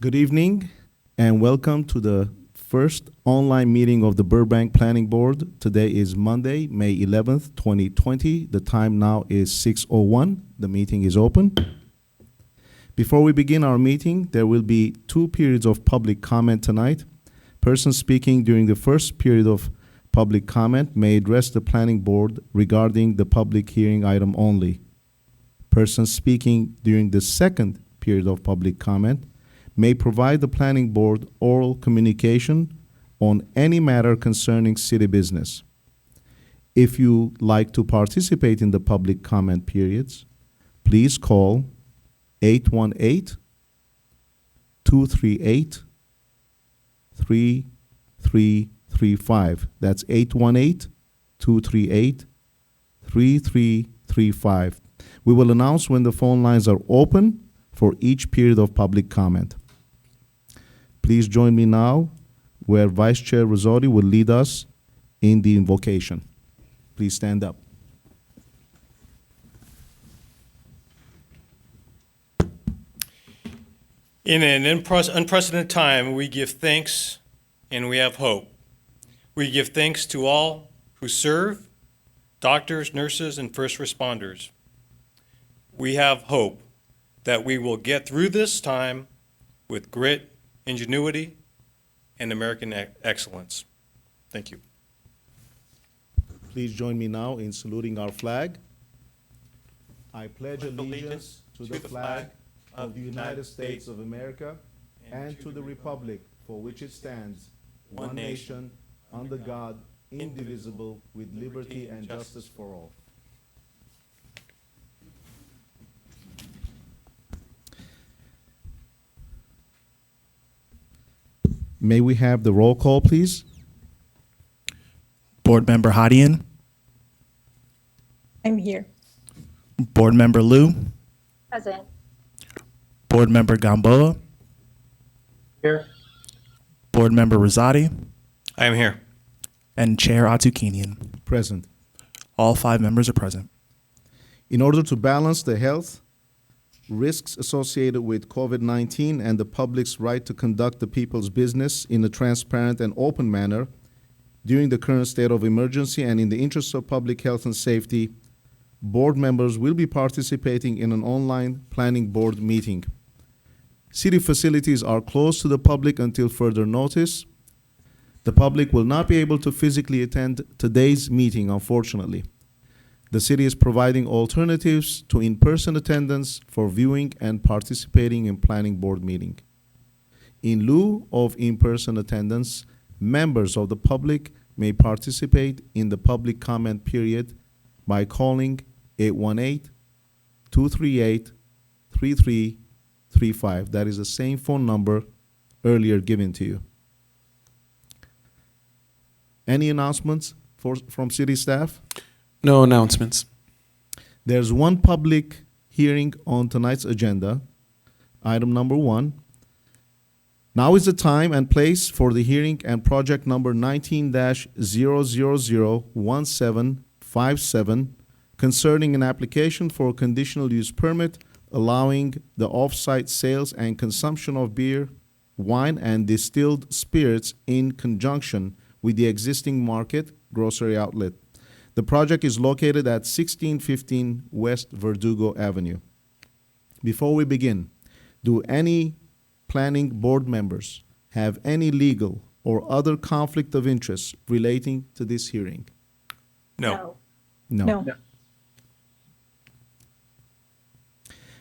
Good evening and welcome to the first online meeting of the Burbank Planning Board. Today is Monday, May 11th, 2020. The time now is 6:01. The meeting is open. Before we begin our meeting, there will be two periods of public comment tonight. Persons speaking during the first period of public comment may address the Planning Board regarding the public hearing item only. Persons speaking during the second period of public comment may provide the Planning Board oral communication on any matter concerning city business. If you like to participate in the public comment periods, please call 818-238-3335. That's 818-238-3335. We will announce when the phone lines are open for each period of public comment. Please join me now where Vice Chair Rossotti will lead us in the invocation. Please stand up. In an unprecedented time, we give thanks and we have hope. We give thanks to all who serve, doctors, nurses, and first responders. We have hope that we will get through this time with grit, ingenuity, and American excellence. Thank you. Please join me now in saluting our flag. I pledge allegiance to the flag of the United States of America and to the republic for which it stands, one nation, under God, indivisible, with liberty and justice for all. May we have the roll call, please? Board Member Hadian. I'm here. Board Member Liu. Present. Board Member Gamboa. Here. Board Member Rosati. I am here. And Chair Atukinian. Present. All 5 members are present. In order to balance the health risks associated with COVID-19 and the public's right to conduct the people's business in a transparent and open manner during the current state of emergency and in the interest of public health and safety, board members will be participating in an online planning board meeting. City facilities are closed to the public until further notice. The public will not be able to physically attend today's meeting, unfortunately. The city is providing alternatives to in-person attendance for viewing and participating in planning board meeting. In lieu of in-person attendance, members of the public may participate in the public comment period by calling 818-238-3335. That is the same phone number earlier given to you. Any announcements from city staff? No announcements. There's one public hearing on tonight's agenda. Item number 1. Now is the time and place for the hearing and project number 19-0001757 concerning an application for a conditional use permit allowing the off-site sales and consumption of beer, wine, and distilled spirits in conjunction with the existing market grocery outlet. The project is located at 1615 West Verdugo Avenue. Before we begin, do any planning board members have any legal or other conflict of interest relating to this hearing? No. No.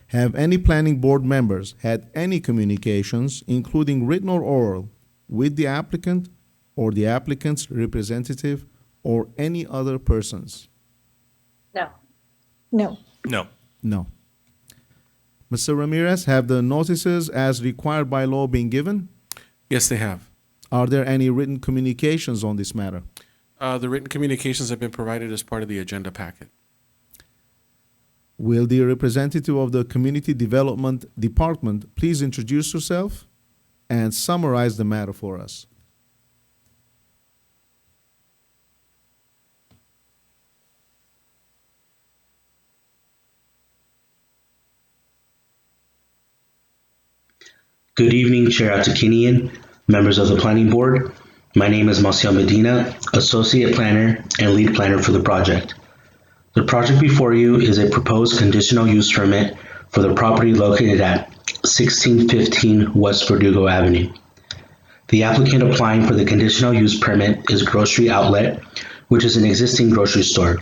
Have any planning board members had any communications, including written or oral, with the applicant or the applicant's representative or any other persons? No. No. No. No. Mr. Ramirez, have the notices as required by law been given? Yes, they have. Are there any written communications on this matter? The written communications have been provided as part of the agenda packet. Will the representative of the Community Development Department please introduce herself and summarize the matter for us? Good evening, Chair Atukinian, members of the Planning Board. My name is Marcial Medina, Associate Planner and Lead Planner for the project. The project before you is a proposed conditional use permit for the property located at 1615 West Verdugo Avenue. The applicant applying for the conditional use permit is Grocery Outlet, which is an existing grocery store.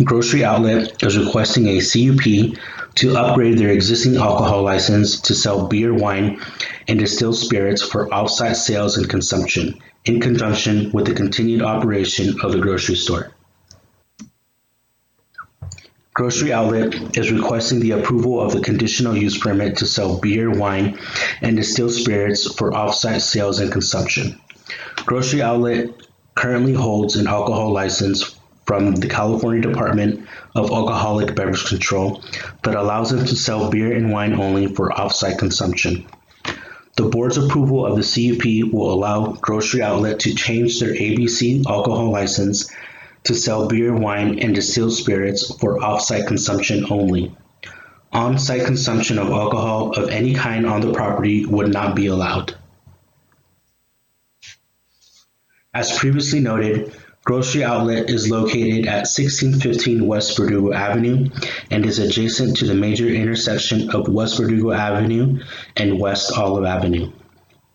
Grocery Outlet is requesting a CUP to upgrade their existing alcohol license to sell beer, wine, and distilled spirits for off-site sales and consumption, in conjunction with the continued operation of the grocery store. Grocery Outlet is requesting the approval of the conditional use permit to sell beer, wine, and distilled spirits for off-site sales and consumption. Grocery Outlet currently holds an alcohol license from the California Department of Alcoholic Beverage Control that allows them to sell beer and wine only for off-site consumption. The board's approval of the CUP will allow Grocery Outlet to change their ABC alcohol license to sell beer, wine, and distilled spirits for off-site consumption only. On-site consumption of alcohol of any kind on the property would not be allowed. As previously noted, Grocery Outlet is located at 1615 West Verdugo Avenue and is adjacent to the major intersection of West Verdugo Avenue and West Olive Avenue.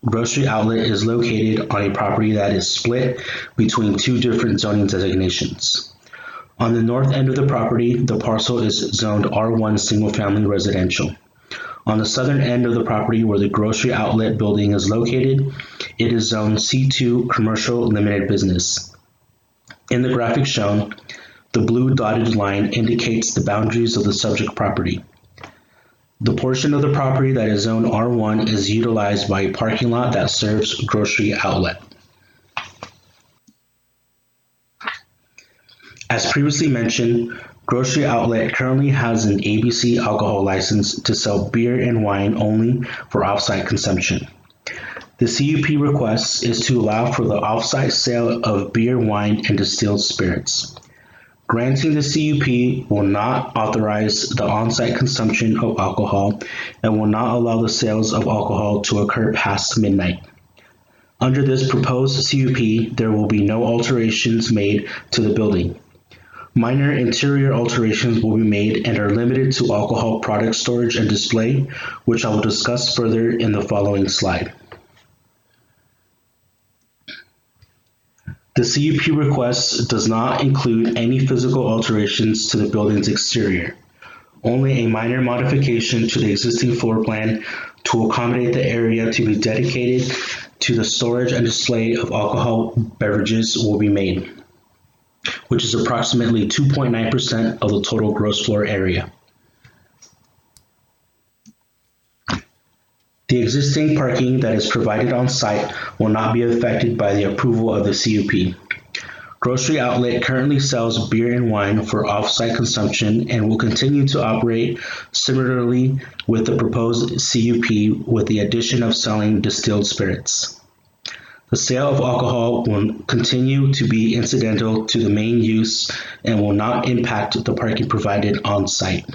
Grocery Outlet is located on a property that is split between two different zoning designations. On the north end of the property, the parcel is zoned R1 Single Family Residential. On the southern end of the property where the Grocery Outlet building is located, it is zoned C2 Commercial Limited Business. In the graphic shown, the blue dotted line indicates the boundaries of the subject property. The portion of the property that is zoned R1 is utilized by a parking lot that serves Grocery Outlet. As previously mentioned, Grocery Outlet currently has an ABC alcohol license to sell beer and wine only for off-site consumption. The CUP request is to allow for the off-site sale of beer, wine, and distilled spirits. Granting the CUP will not authorize the on-site consumption of alcohol and will not allow the sales of alcohol to occur past midnight. Under this proposed CUP, there will be no alterations made to the building. Minor interior alterations will be made and are limited to alcohol product storage and display, which I will discuss further in the following slide. The CUP request does not include any physical alterations to the building's exterior, only a minor modification to the existing floor plan to accommodate the area to be dedicated to the storage and display of alcohol beverages will be made, which is approximately 2.9% of the total gross floor area. The existing parking that is provided on site will not be affected by the approval of the CUP. Grocery Outlet currently sells beer and wine for off-site consumption and will continue to operate similarly with the proposed CUP with the addition of selling distilled spirits. The sale of alcohol will continue to be incidental to the main use and will not impact the parking provided on site.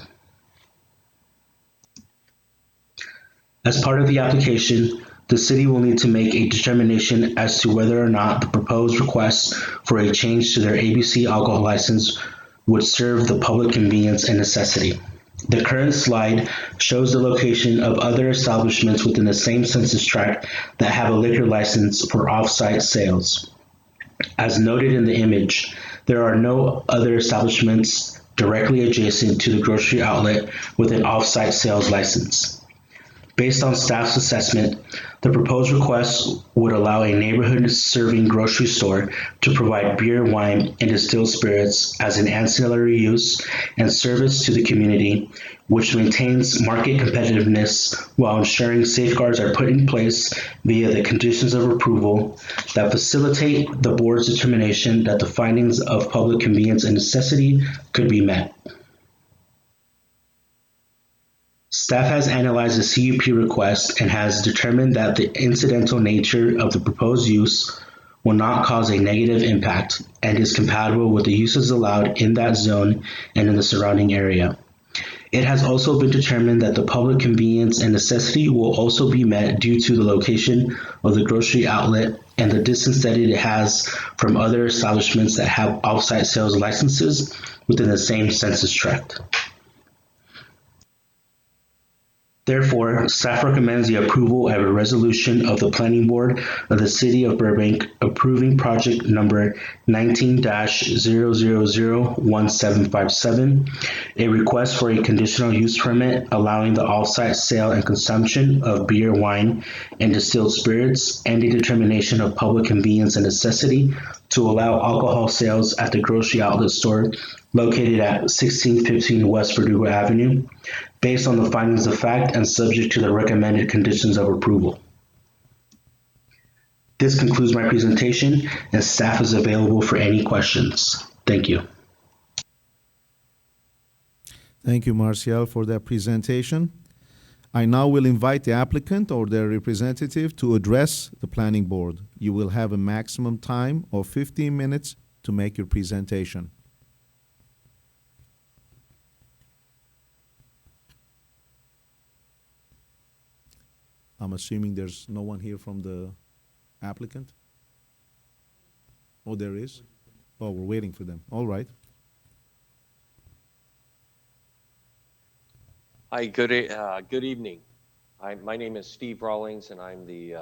As part of the application, the city will need to make a determination as to whether or not the proposed request for a change to their ABC alcohol license would serve the public convenience and necessity. The current slide shows the location of other establishments within the same census tract that have a liquor license for off-site sales. As noted in the image, there are no other establishments directly adjacent to the Grocery Outlet with an off-site sales license. Based on staff's assessment, the proposed request would allow a neighborhood-serving grocery store to provide beer, wine, and distilled spirits as an ancillary use and service to the community, which maintains market competitiveness while ensuring safeguards are put in place via the conditions of approval that facilitate the board's determination that the findings of public convenience and necessity could be met. Staff has analyzed the CUP request and has determined that the incidental nature of the proposed use will not cause a negative impact and is compatible with the uses allowed in that zone and in the surrounding area. It has also been determined that the public convenience and necessity will also be met due to the location of the grocery outlet and the distance that it has from other establishments that have off-site sales licenses within the same census tract. Therefore, staff recommends the approval of a resolution of the Planning Board of the City of Burbank approving project number 19-0001757, a request for a conditional use permit allowing the off-site sale and consumption of beer, wine, and distilled spirits, and a determination of public convenience and necessity to allow alcohol sales at the grocery outlet store located at 1615 West Verdugo Avenue, based on the findings of fact and subject to the recommended conditions of approval. This concludes my presentation, and staff is available for any questions. Thank you. Thank you, Marcial, for that presentation. I now will invite the applicant or their representative to address the planning board. You will have a maximum time of 15 minutes to make your presentation. I'm assuming there's no one here from the applicant? Oh, there is? Oh, we're waiting for them. All right. Hi, good evening. My name is Steve Rawlings, and I'm the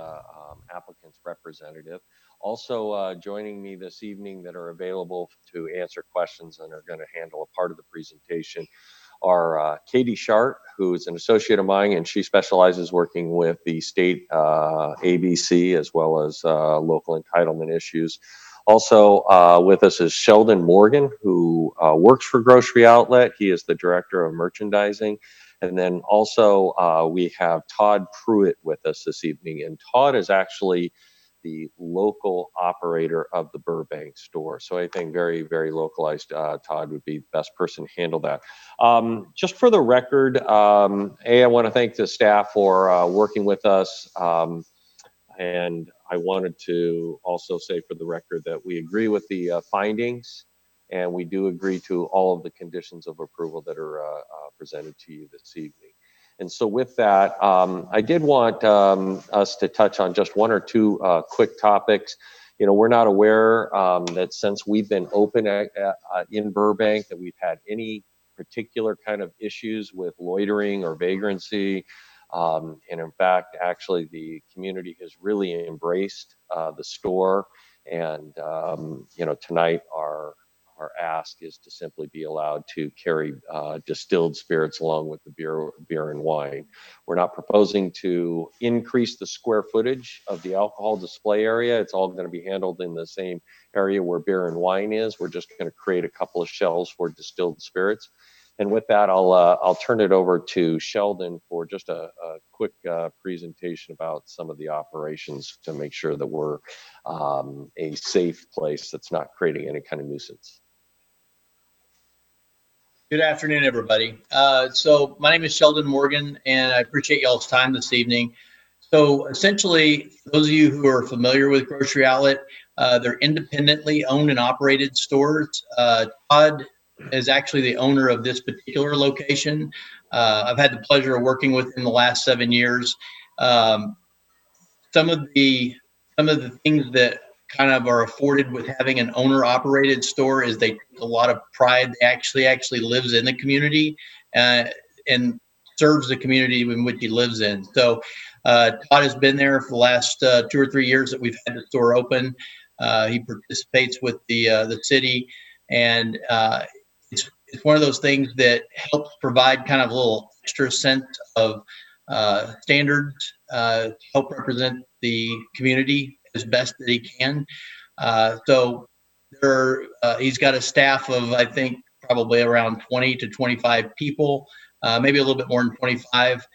applicant's representative. Also joining me this evening that are available to answer questions and are going to handle a part of the presentation are Katie Shart, who's an associate of mine, and she specializes working with the state ABC as well as local entitlement issues. Also with us is Sheldon Morgan, who works for Grocery Outlet. He is the director of merchandising. And then also we have Todd Pruitt with us this evening. And Todd is actually the local operator of the Burbank store. So I think very, very localized. Todd would be the best person to handle that. Just for the record, I want to thank the staff for working with us. And I wanted to also say for the record that we agree with the findings, and we do agree to all of the conditions of approval that are presented to you this evening. And so with that, I did want us to touch on just one or two quick topics. You know, we're not aware that since we've been open in Burbank that we've had any particular kind of issues with loitering or vagrancy. And in fact, actually, the community has really embraced the store. And, you know, tonight our ask is to simply be allowed to carry distilled spirits along with the beer and wine. We're not proposing to increase the square footage of the alcohol display area. It's all going to be handled in the same area where beer and wine is. We're just going to create a couple of shelves for distilled spirits. And with that, I'll turn it over to Sheldon for just a quick presentation about some of the operations to make sure that we're a safe place that's not creating any kind of nuisance. Good afternoon, everybody. So my name is Sheldon Morgan, and I appreciate y'all's time this evening. So essentially, those of you who are familiar with Grocery Outlet, they're independently owned and operated stores. Todd is actually the owner of this particular location. I've had the pleasure of working with him the last 7 years. Some of the things that kind of are afforded with having an owner operated store is they take a lot of pride. They actually lives in the community and serves the community in which he lives in. So Todd has been there for the last 2 or 3 years that we've had the store open. He participates with the city, and it's one of those things that helps provide kind of a little extra sense of standards, help represent the community as best that he can. So he's got a staff of, I think, probably around 20 to 25 people, maybe a little bit more than 25,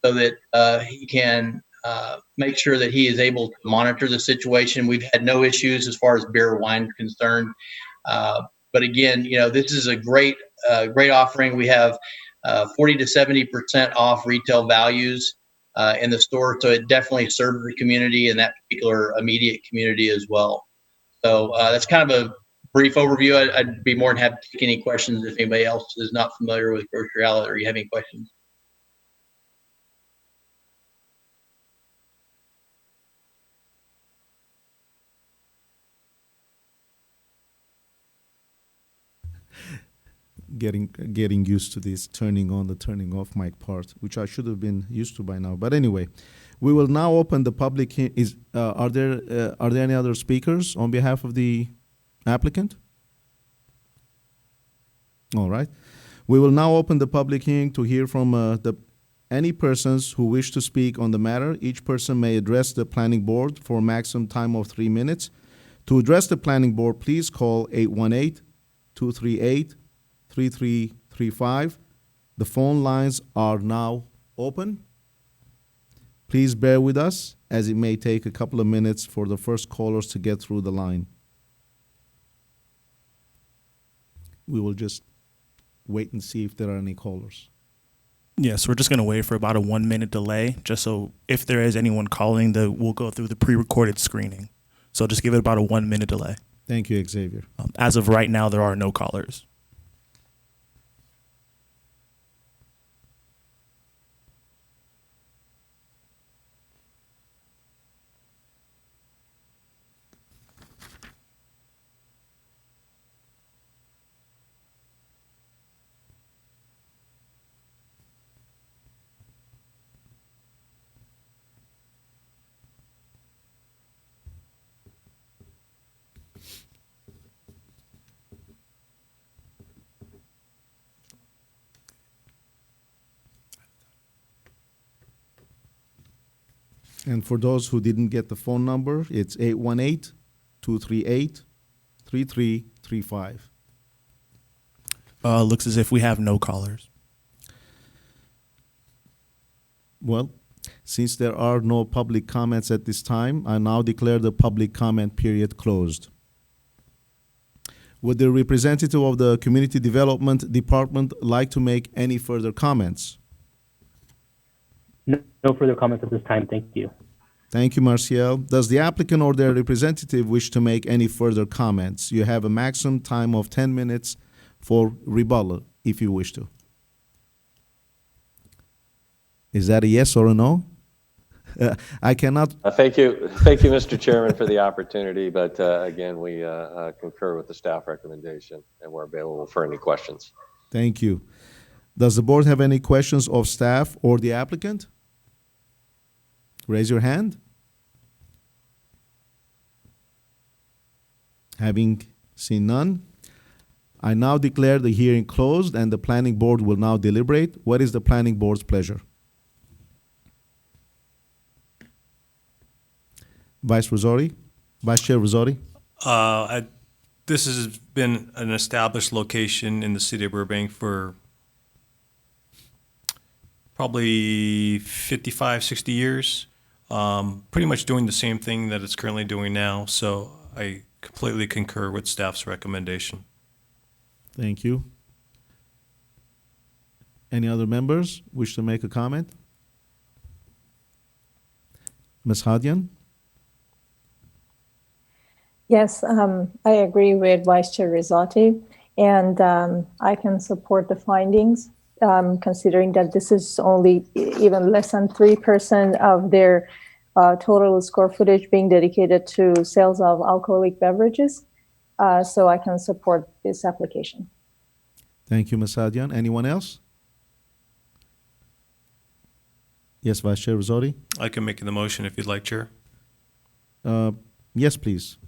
so that he can make sure that he is able to monitor the situation. We've had no issues as far as beer or wine is concerned. But again, you know, this is a great offering. We have 40 to 70% off retail values in the store. So it definitely serves the community and that particular immediate community as well. So that's kind of a brief overview. I'd be more than happy to take any questions if anybody else is not familiar with Grocery Outlet or you have any questions. Getting used to this turning on the turning off mic part, which I should have been used to by now. But anyway, we will now open the public. Are there any other speakers on behalf of the applicant? All right. We will now open the public hearing to hear from any persons who wish to speak on the matter. Each person may address the planning board for a maximum time of 3 minutes. To address the planning board, please call 818-238-3335. The phone lines are now open. Please bear with us, as it may take a couple of minutes for the first callers to get through the line. We will just wait and see if there are any callers. Yes, we're just going to wait for about a 1 minute delay, just so if there is anyone calling, we'll go through the pre-recorded screening. So just give it about a 1 minute delay. Thank you, Xavier. As of right now, there are no callers. And for those who didn't get the phone number, it's 818-238-3335. Looks as if we have no callers. Well, since there are no public comments at this time, I now declare the public comment period closed. Would the representative of the Community Development Department like to make any further comments? No further comments at this time. Thank you. Thank you, Marcial. Does the applicant or their representative wish to make any further comments? You have a maximum time of 10 minutes for rebuttal, if you wish to. Is that a yes or a no? I cannot. Thank you, Mr. Chairman, for the opportunity. But again, we concur with the staff recommendation, and we're available for any questions. Thank you. Does the board have any questions of staff or the applicant? Raise your hand. Having seen none, I now declare the hearing closed and the planning board will now deliberate. What is the planning board's pleasure? Vice Chair Rosati? This has been an established location in the city of Burbank for probably 55, 60 years. Pretty much doing the same thing that it's currently doing now. So I completely concur with staff's recommendation. Thank you. Any other members wish to make a comment? Ms. Hadian? Yes, I agree with Vice Chair Rizzotti, and I can support the findings, considering that this is only even less than 3% of their total square footage being dedicated to sales of alcoholic beverages. So I can support this application. Thank you, Ms. Hadian. Anyone else? Yes, Vice Chair Rizzotti? I can make the motion if you'd like, Chair. Yes, please.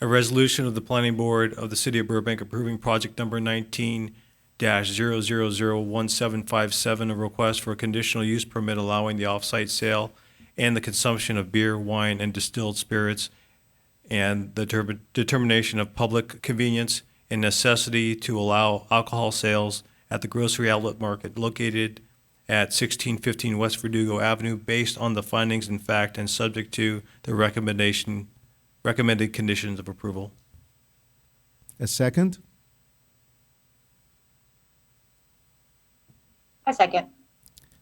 A resolution of the Planning Board of the City of Burbank approving project number 19-0001757, a request for a conditional use permit allowing the off-site sale and the consumption of beer, wine, and distilled spirits, and the determination of public convenience and necessity to allow alcohol sales at the grocery outlet market located at 1615 West Verdugo Avenue based on the findings in fact and subject to the recommended conditions of approval. A second? A second.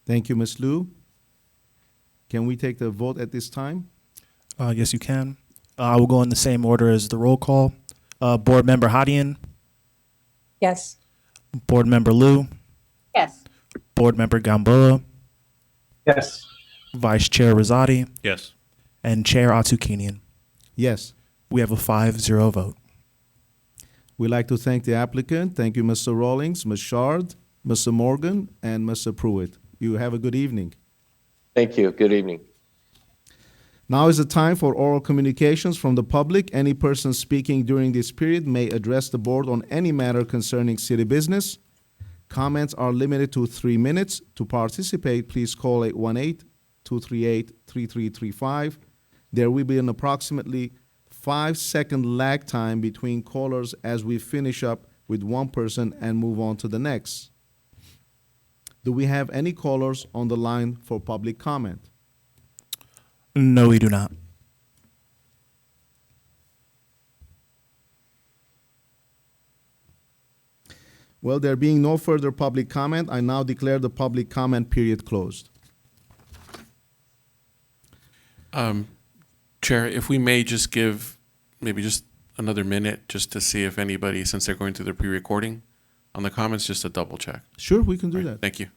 Thank you, Ms. Liu. Can we take the vote at this time? Yes, you can. I will go in the same order as the roll call. Board Member Hadian, Yes. Board Member Liu, Yes. Board Member Gamboa, Yes. Vice Chair Rosati, Yes. and Chair Atukinian. Yes. We have a 5-0 vote. We'd like to thank the applicant. Thank you, Mr. Rawlings, Ms. Shard, Mr. Morgan, and Mr. Pruitt. You have a good evening. Thank you. Good evening. Now is the time for oral communications from the public. Any person speaking during this period may address the board on any matter concerning city business. Comments are limited to 3 minutes. To participate, please call 818-238-3335. There will be an approximately 5-second lag time between callers as we finish up with one person and move on to the next. Do we have any callers on the line for public comment? No, we do not. Well, there being no further public comment, I now declare the public comment period closed. Chair, if we may just give maybe just another minute just to see if anybody, since they're going through the pre-recording on the comments, just to double check. Sure, we can do All right, that. thank you.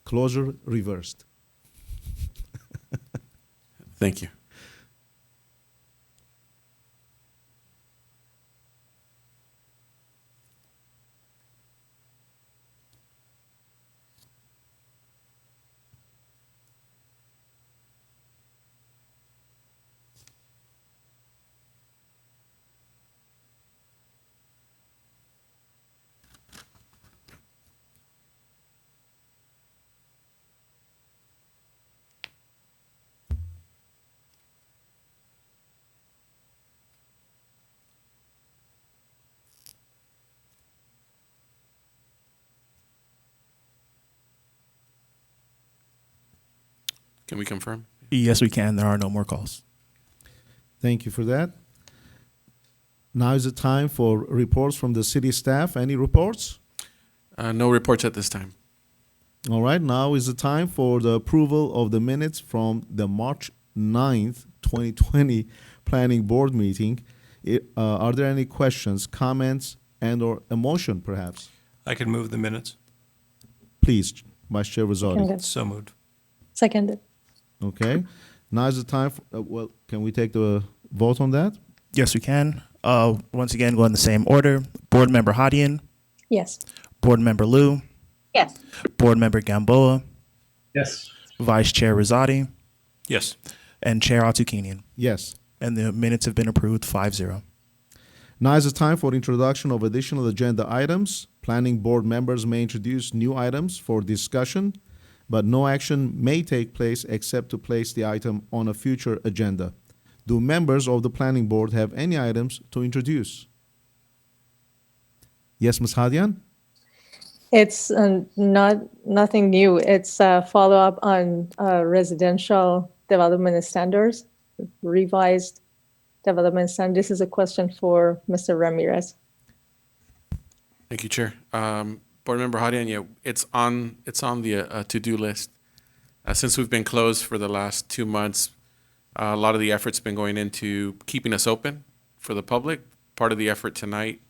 Closure reversed. Thank you. Can we confirm? Yes, we can. There are no more calls. Thank you for that. Now is the time for reports from the city staff. Any reports? No reports at this time. All right, now is the time for the approval of the minutes from the March 9th, 2020 Planning Board meeting. Are there any questions, comments, and or a motion, perhaps? I can move the minutes. Please, Vice Chair Rosati. Seconded. So moved. Seconded. Okay. Now is the time for, well, can we take the vote on that? Yes, we can. Once again, go in the same order. Board Member Hadian, Yes. Board Member Liu, Yes. Board Member Gamboa, Yes. Vice Chair Rosati, Yes. and Chair Atukinian. Yes. And the minutes have been approved 5-0. Now is the time for introduction of additional agenda items. Planning board members may introduce new items for discussion, but no action may take place except to place the item on a future agenda. Do members of the planning board have any items to introduce? Yes, Ms. Hadian? It's nothing new. It's a follow-up on residential development standards, revised development standards. This is a question for Mr. Ramirez. Thank you, Chair. Board Member Hadian, yeah, it's on the to-do list. Since we've been closed for the last 2 months, a lot of the effort's been going into keeping us open for the public. Part of the effort tonight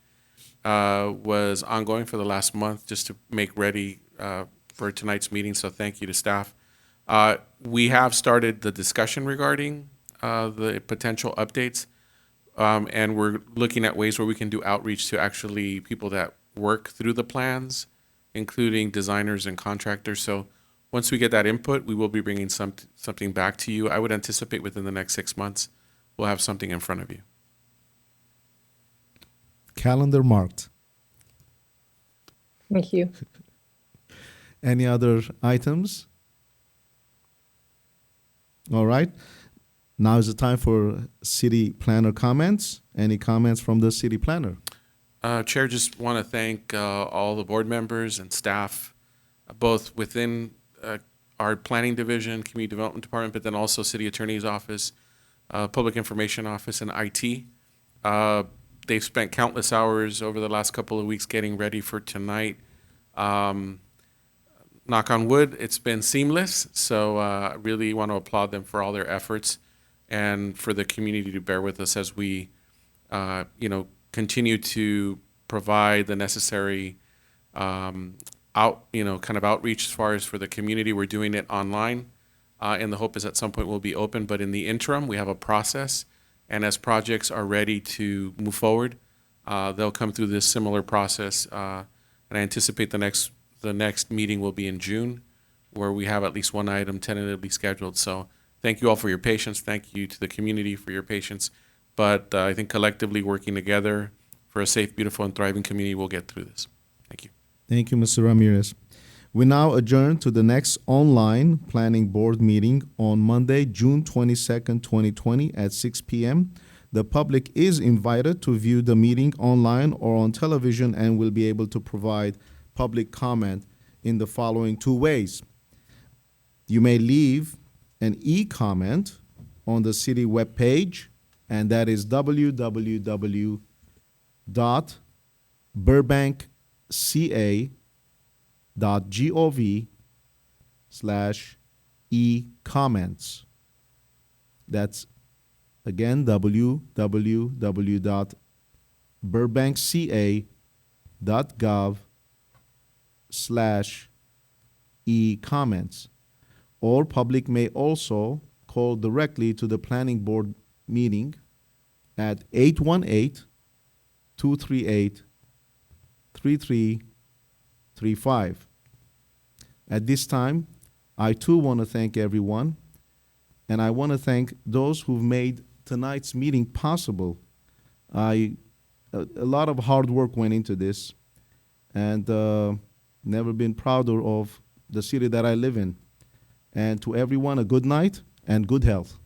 was ongoing for the last month just to make ready for tonight's meeting, so thank you to staff. We have started the discussion regarding the potential updates, and we're looking at ways where we can do outreach to actually people that work through the plans, including designers and contractors. So once we get that input, we will be bringing something back to you. I would anticipate within the next 6 months, we'll have something in front of you. Calendar marked. Thank you. Any other items? All right. Now is the time for city planner comments. Any comments from the city planner? Chair, just want to thank all the board members and staff, both within our planning division, community development department, but then also city attorney's office, public information office, and IT. They've spent countless hours over the last couple of weeks getting ready for tonight. Not knock on wood, it's been seamless. So I really want to applaud them for all their efforts and for the community to bear with us as we, continue to provide the necessary kind of outreach as far as for the community. We're doing it online, and the hope is at some point we'll be open. But in the interim, we have a process, and as projects are ready to move forward, they'll come through this similar process. And I anticipate the next meeting will be in June, where we have at least one item tentatively scheduled. So thank you all for your patience. Thank you to the community for your patience. But I think collectively working together for a safe, beautiful, and thriving community, we'll get through this. Thank you. Thank you, Mr. Ramirez. We now adjourn to the next online planning board meeting on Monday, June 22nd, 2020 at 6 p.m. The public is invited to view the meeting online or on television and will be able to provide public comment in the following two ways. You may leave an e-comment on the city webpage, and that is www.burbankca.gov/e-comments. That's again www.burbankca.gov/e-comments. Or public may also call directly to the planning board meeting at 818-238-3335. At this time, I too want to thank everyone, and I want to thank those who've made tonight's meeting possible. A lot of hard work went into this, and never been prouder of the city that I live in. And to everyone, a good night and good health.